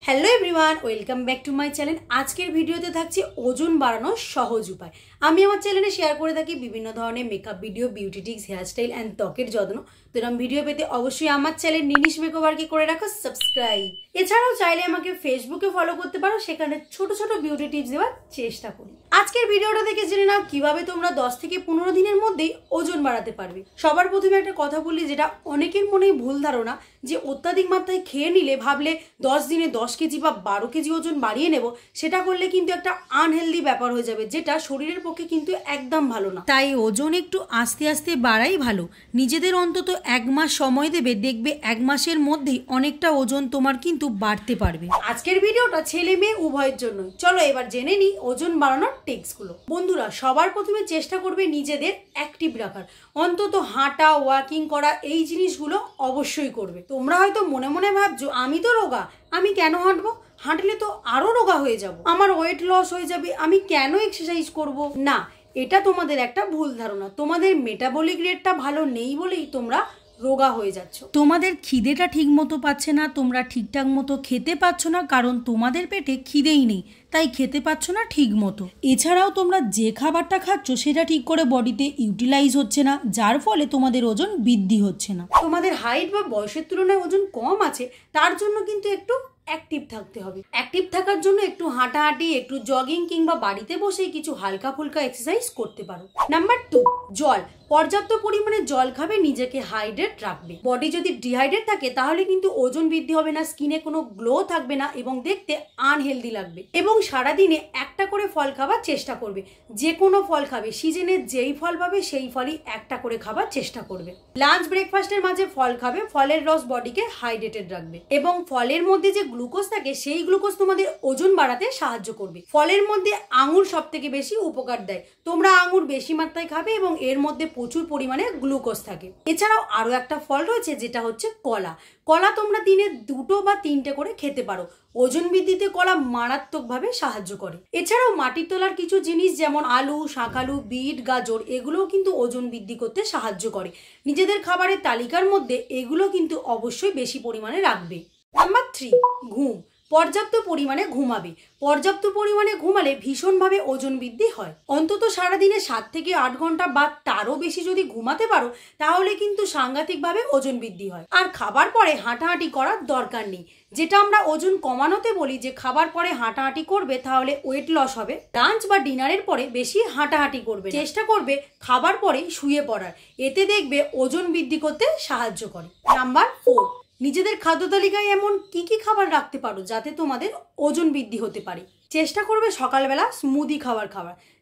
Hello everyone, welcome back to my channel. আজকের ভিডিওতে থাকছে ওজন বাড়ানোর সহজ উপায়। আমি আমার চ্যানেলে শেয়ার করে থাকি বিভিন্ন ধরনের makeup video, beauty tips, hairstyle and ত্বকের যত্ন। তো এরকম ভিডিও পেতে অবশ্যই আমার চ্যানেল নিনিশ মেকওভারকে করে রাখো সাবস্ক্রাইব। এছাড়াও চাইলে আমাকে ফেসবুকে ফলো করতে পারো, সেখানে ছোট ছোট বিউটি টিপস দেওয়ার চেষ্টা করি। আজকের ভিডিওটা দেখে জেনে নাও কিভাবে তোমরা 10 থেকে 15 দিনের মধ্যেই ওজন বাড়াতে পারবে। সবার প্রথমে একটা কথা বলি, যেটা অনেকের মনেই ভুল ধারণা, যে অত্যাধিক মাত্রায় খেয়ে নিলে ভাবলে 10 দিনে 10 কেজি বা 12 কেজি ওজন বাড়িয়ে নেব, সেটা করলে কিন্তু একটা আনহেলদি ব্যাপার হয়ে যাবে, যেটা শরীরের পক্ষে কিন্তু একদম ভালো না। তাই ওজন একটু আস্তে আস্তে বাড়াই ভালো। নিজেদের অন্তত 1 মাস সময় দেবে, দেখবে 1 মাসের মধ্যেই অনেকটা ওজন তোমার কিন্তু বাড়তে পারবে। আজকের ভিডিওটা ছেলে মেয়ে উভয়ের জন্য। চলো এবার জেনে নিই ওজন বাড়ানোর টিপসগুলো। বন্ধুরা, সবার প্রথমে চেষ্টা করবে নিজেদের অ্যাক্টিভ রাখার। অন্তত হাঁটা, ওয়াকিং করা, এই জিনিসগুলো অবশ্যই করবে। তোমরা হয়তো মনে মনে ভাবছো আমি তো রোগা, আমি কেন হাঁটবো? হাঁটলে তো আরো রোগা হয়ে যাব, আমার ওয়েট লস হয়ে যাবে, আমি কেন এক্সারসাইজ করব? না, এটা তোমাদের একটা ভুল ধারণা। তোমাদের মেটাবলিক রেটটা ভালো নেই বলেই তোমরা রোগা হয়ে যাচ্ছ। তোমাদের খিদেটা ঠিক মতো পাচ্ছে না, তোমরা ঠিকঠাক মতো খেতে পাচ্ছ না, কারণ তোমাদের পেটে খিদেই নেই, তাই খেতে পাচ্ছ না ঠিক মতো। এছাড়াও তোমরা যে খাবারটা খাচ্ছ সেটা ঠিক করে বডিতে ইউটিলাইজ হচ্ছে না, যার ফলে তোমাদের ওজন বৃদ্ধি হচ্ছে না। তোমাদের হাইট বা বয়সের তুলনায় ওজন কম আছে, তার জন্য কিন্তু একটু অ্যাক্টিভ থাকতে হবে। অ্যাক্টিভ থাকার জন্য একটু হাঁটাহাঁটি, একটু জগিং কিংবা বাড়িতে বসে কিছু হালকা ফুলকা এক্সারসাইজ করতে পারো। নাম্বার 2, জল। পর্যাপ্ত পরিমাণে জল খাবে, নিজেকে হাইড্রেট রাখবে। বডি যদি ডিহাইড্রেট থাকে তাহলে কিন্তু ওজন বৃদ্ধি হবে না, স্কিনে কোনো গ্লো থাকবে না এবং দেখতে আনহেলদি লাগবে। এবং সারাদিনে একটা করে ফল খাবার চেষ্টা করবে। যে কোনো ফল খাবে, সিজনে যেই ফল পাবে সেই ফলই একটা করে খাবার চেষ্টা করবে। লাঞ্চ ব্রেকফাস্টের মাঝে ফল খাবে, ফলের রস বডিকে হাইড্রেটেড রাখবে এবং ফলের মধ্যে যে গ্লুকোজ থাকে সেই গ্লুকোজ তোমাদের ওজন বাড়াতে সাহায্য করবে। ফলের মধ্যে আঙুর সব থেকে বেশি উপকার দেয়। তোমরা আঙুর বেশি মাত্রায় খাবে এবং এর মধ্যে প্রচুর পরিমাণে গ্লুকোজ থাকে। এছাড়াও আরো একটা ফল রয়েছে, যেটা হচ্ছে কলা। কলা তোমরা দিনে 2 বা 3টে করে খেতে পারো। ওজন বৃদ্ধিতে কলা মারাত্মকভাবে সাহায্য করে। এছাড়াও মাটির তলার কিছু জিনিস যেমন আলু, শাকালু, বিট, গাজর, এগুলোও কিন্তু ওজন বৃদ্ধি করতে সাহায্য করে। নিজেদের খাবারের তালিকার মধ্যে এগুলো কিন্তু অবশ্যই বেশি পরিমাণে রাখবে। নাম্বার 3, ঘুম। পর্যাপ্ত পরিমাণে ঘুমাবে। পর্যাপ্ত পরিমাণে ঘুমালে ভীষণভাবে ওজন বৃদ্ধি হয়। অন্তত সারাদিনে 7 থেকে 8 ঘন্টা বা তারও বেশি যদি ঘুমাতে পারো, তাহলে কিন্তু সাংঘাতিকভাবে ওজন বৃদ্ধি হয়। আর খাবার পরে হাঁটাহাঁটি করার দরকার নেই, যেটা আমরা ওজন কমানোতে বলি, যে খাবার পরে হাঁটাহাঁটি করবে তাহলে ওয়েট লস হবে। লাঞ্চ বা ডিনারের পরে বেশি হাঁটাহাঁটি করবে, চেষ্টা করবে খাবার পরে শুয়ে পড়ার। এতে দেখবে ওজন বৃদ্ধি করতে সাহায্য করে। নাম্বার 4, নিজেদের খাদ্য তালিকায় এমন কি কি খাবার রাখতে পারো যাতে তোমাদের ওজন বৃদ্ধি হতে পারে। চেষ্টা করবে সকালবেলা স্মুদি খাবার,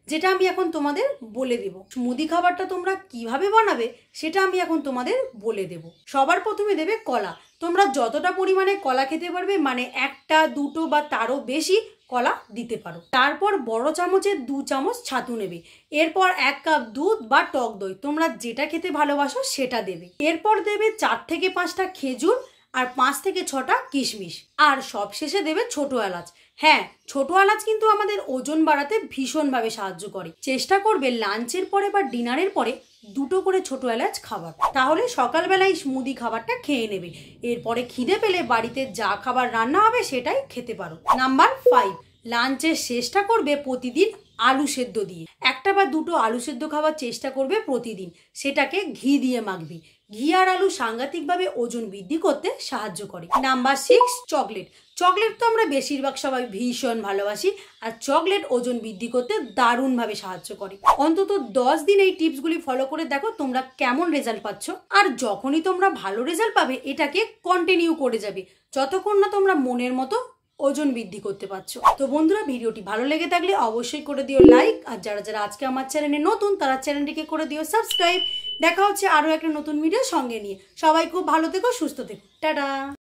যেটা আমি এখন তোমাদের বলে দেব। স্মুদি খাবারটা তোমরা কিভাবে বানাবে সেটা আমি এখন তোমাদের বলে দেব। সবার প্রথমে দেবে কলা। তোমরা যতটা পরিমাণে কলা খেতে পারবে, মানে 1টা 2টো বা তারও বেশি কলা দিতে পারো। তারপর বড় চামচের 2 চামচ ছাতু নেবে। এরপর 1 কাপ দুধ বা টক দই, তোমরা যেটা খেতে ভালোবাসো সেটা দেবে। এরপর দেবে 4 থেকে 5টা খেজুর আর 5 থেকে 6টা কিশমিশ। আর সবশেষে দেবে ছোট এলাচ। হ্যাঁ, ছোট এলাচ কিন্তু আমাদের ওজন বাড়াতে ভীষণভাবে সাহায্য করে। চেষ্টা করবে লাঞ্চের পরে বা ডিনারের পরে 2টো করে ছোট এলাচ খাবার, তাহলে সকালবেলায় স্মুদি খাবারটা খেয়ে নেবে। এরপরে খিদে পেলে বাড়িতে যা খাবার রান্না হবে সেটাই খেতে পারো। নাম্বার 5, লাঞ্চের চেষ্টা করবে প্রতিদিন আলু সেদ্ধ দিয়ে। 1টা বা 2টো আলু সেদ্ধ খাওয়ার চেষ্টা করবে প্রতিদিন। সেটাকে ঘি দিয়ে মাখবি। ঘি আর আলু সাংঘাতিকভাবে ওজন বৃদ্ধি করতে সাহায্য করে। Number 6, chocolate. চকলেট তো আমরা বেশিরভাগ সবাই ভীষণ ভালোবাসি, আর চকলেট ওজন বৃদ্ধি করতে দারুণভাবে সাহায্য করে। অন্তত 10 দিন এই টিপসগুলি ফলো করে দেখো তোমরা কেমন রেজাল্ট পাচ্ছ। আর যখনই তোমরা ভালো রেজাল্ট পাবে, এটাকে কন্টিনিউ করে যাবে যতক্ষণ না তোমরা মনের মতো ওজন বৃদ্ধি করতে পারছো। তো বন্ধুরা, ভিডিওটি ভালো লেগে থাকলে অবশ্যই করে দিও লাইক, আর যারা যারা আজকে আমার চ্যানেলে নতুন তারা চ্যানেলটিকে করে দিও সাবস্ক্রাইব। দেখা হচ্ছে আরো একটা নতুন ভিডিও সঙ্গে নিয়ে। সবাই খুব ভালো থেকো, সুস্থ থেকো, টাটা।